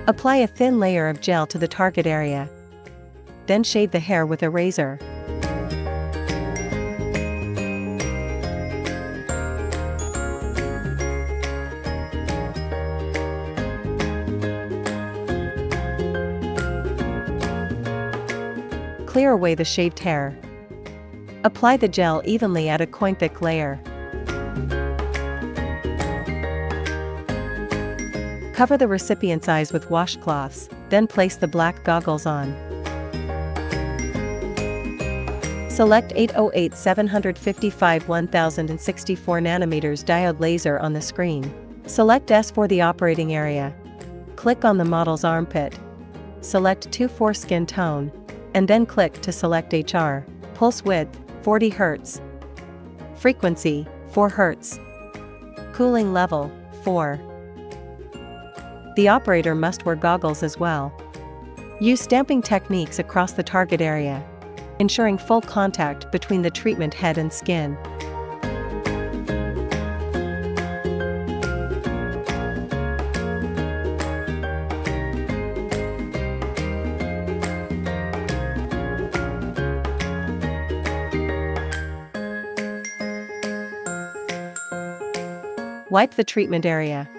Apply a thin layer of gel to the target area. Then shave the hair with a razor. Clear away the shaved hair. Apply the gel evenly at a coin-thick layer. Cover the recipient's eyes with washcloths, then place the black goggles on. Select 808-755 1064 nanometers diode laser on the screen. Select S for the operating area. Click on the model's armpit. Select 2-4 skin tone, and then click to select HR. Pulse width, 40 Hz. Frequency, 4 Hz. Cooling level, 4. The operator must wear goggles as well. Use stamping techniques across the target area, ensuring full contact between the treatment head and skin. Wipe the treatment area.